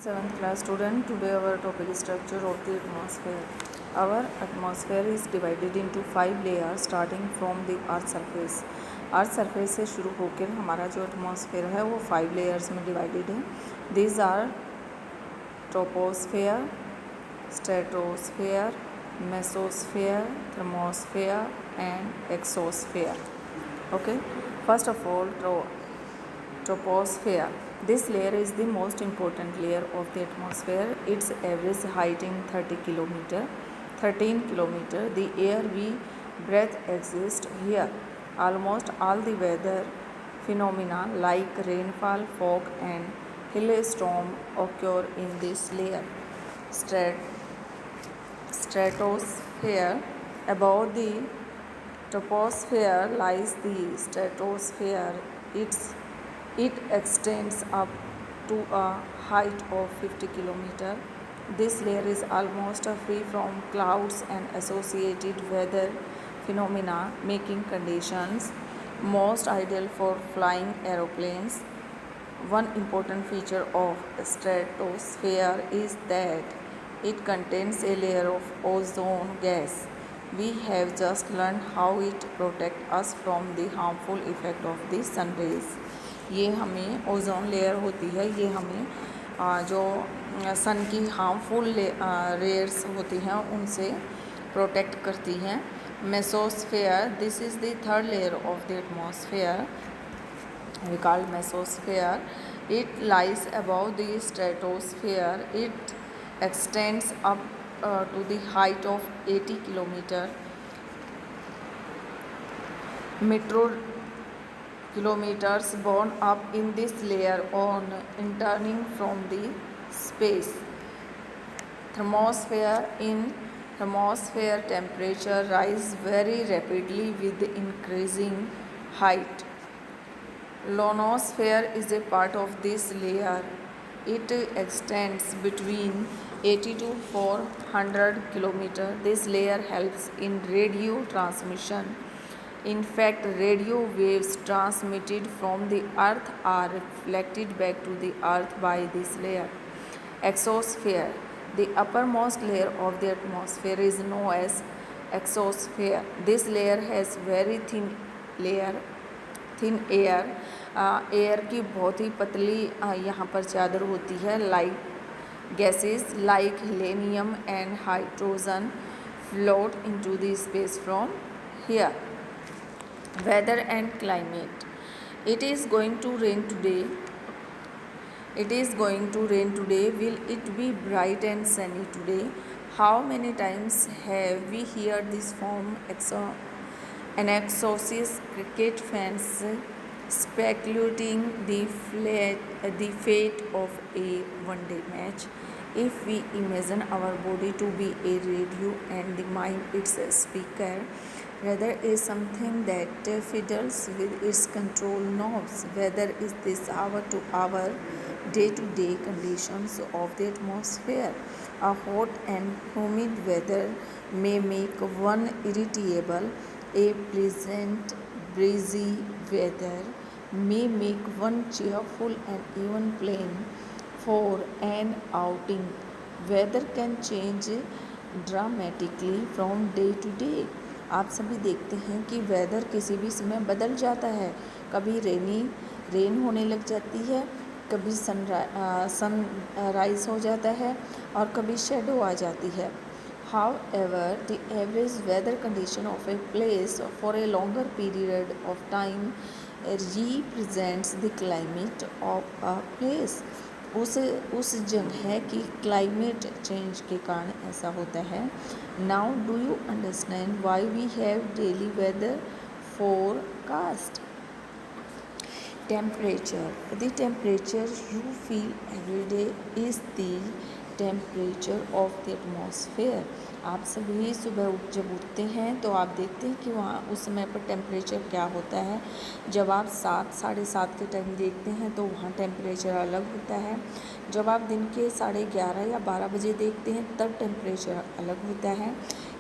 Seventh class student, today our topic is structure of the atmosphere. Our atmosphere is divided into 5 layers starting from the earth surface. Earth surface से शुरू होकर हमारा जो atmosphere है वो 5 layers में divided है. These are troposphere, stratosphere, mesosphere, thermosphere and exosphere. Okay, first of all, troposphere. This layer is the most important layer of the atmosphere. Its average height in 13 kilometer. The air we breathe exists here. Almost all the weather phenomena like rainfall, fog and hailstorm occur in this layer. Stratosphere. Above the troposphere lies the stratosphere. It extends up to a height of 50 km. This layer is almost free from clouds and associated weather phenomena, making conditions most ideal for flying aeroplanes. One important feature of stratosphere is that it contains a layer of ozone gas. We have just learned how it protects us from the harmful effect of the sun rays. ये हमें ozone layer होती है, ये हमें जो सन की harmful rares होती हैं उनसे प्रोटेक्ट करती हैं. Mesosphere. This is the third layer of the atmosphere. We call mesosphere. It lies above the stratosphere. It extends up to the height of 80 km. Kilometers borne up in this layer on returning from the space. Thermosphere. In thermosphere, temperature rises very rapidly with increasing height. Ionosphere is a part of this layer. It extends between 80 to 400 km. This layer helps in radio transmission. In fact, radio waves transmitted from the earth are reflected back to the earth by this layer. Exosphere. The uppermost layer of the atmosphere is known as exosphere. This layer has very thin air. Air की बहुत ही पतली यहाँ पर चादर होती है. Light gases like helium and hydrogen float into the space from here. Weather and climate. It is going to rain today. Will it be bright and sunny today? How many times have we heard this from anxiously cricket fans speculating the fate of a one-day match? If we imagine our body to be a radio and the mind its speaker, weather is something that fiddles with its control knobs. Weather is this hour-to-hour, day-to-day conditions of the atmosphere. A hot and humid weather may make one irritable. A pleasant, breezy weather may make one cheerful and even plan for an outing. Weather can change dramatically from day to day. आप सभी देखते हैं कि weather किसी भी समय बदल जाता है. कभी रेन होने लग जाती है, कभी सन राइज हो जाता है और कभी शेडो आ जाती है. However, the average weather condition of a place for a longer period of time represents the climate of a place. उस जगह की क्लाइमेट चेंज के कारण ऐसा होता है. Now do you understand why we have daily weather forecast. Temperature. The temperature you feel every day is the temperature of the atmosphere. आप सभी सुबह जब उठते हैं तो आप देखते हैं कि वहाँ उस समय पर टेम्परेचर क्या होता है. जब आप 7-7:30 के टाइम देखते हैं तो वहाँ टेम्परेचर अलग होता है. जब आप दिन के 11:30 या 12 बजे देखते हैं तब टेम्परेचर अलग होता है.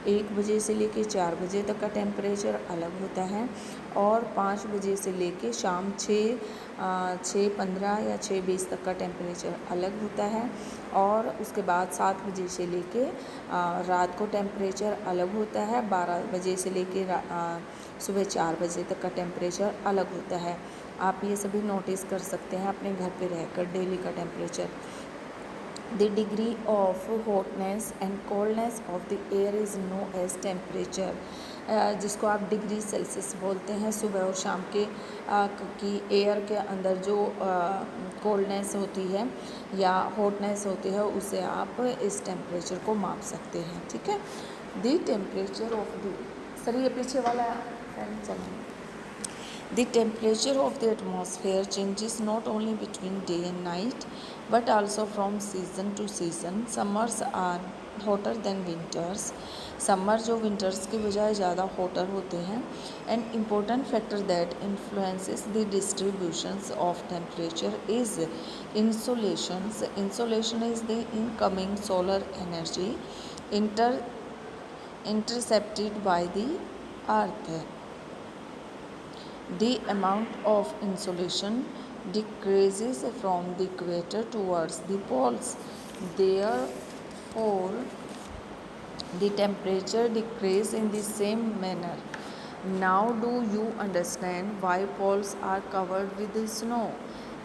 1 बजे से लेके 4 बजे तक का टेम्परेचर अलग होता है और 5 बजे से लेके शाम 6:15 या 6:20 तक का टेम्परेचर अलग होता है और उसके बाद 7 बजे से लेके रात को टेम्परेचर अलग होता है। 12 बजे से लेके सुबह 4 बजे तक का टेम्परेचर अलग होता है। आप ये सभी नोटिस कर सकते हैं अपने घर पे रहकर डेली का temperature. The degree of hotness and coldness of the air is known as temperature, जिसको आप डिग्री सेल्सियस बोलते हैं। सुबह और शाम के की एयर के अंदर जो कोल्डनेस होती है या हॉटनेस होती है उसे आप इस टेम्परेचर को माप सकते हैं। ठीक है। The temperature of the sir ये पीछे वाला फैन चलाएं। The temperature of the atmosphere changes not only between day and night but also from season to season. Summers are hotter than winters. Summer जो winters की बजाय ज़्यादा hotter होते हैं. An important factor that influences the distributions of temperature is insolation. Insolation is the incoming solar energy intercepted by the earth. The amount of insolation decreases from the equator towards the poles. Therefore, the temperature decreases in the same manner. Now, do you understand why poles are covered with snow?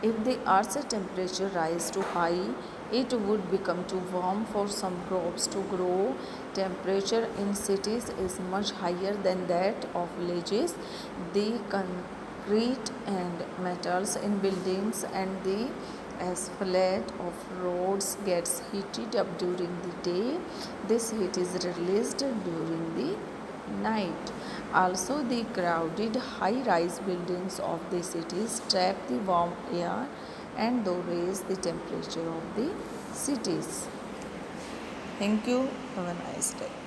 If the Earth's temperature rises too high, it would become too warm for some crops to grow. Temperature in cities is much higher than that of villages. The concrete and metals in buildings and the asphalt of roads gets heated up during the day. This heat is released during the night. Also, the crowded high-rise buildings of the cities trap the warm air and though raise the temperature of the cities. Thank you. Have a nice day.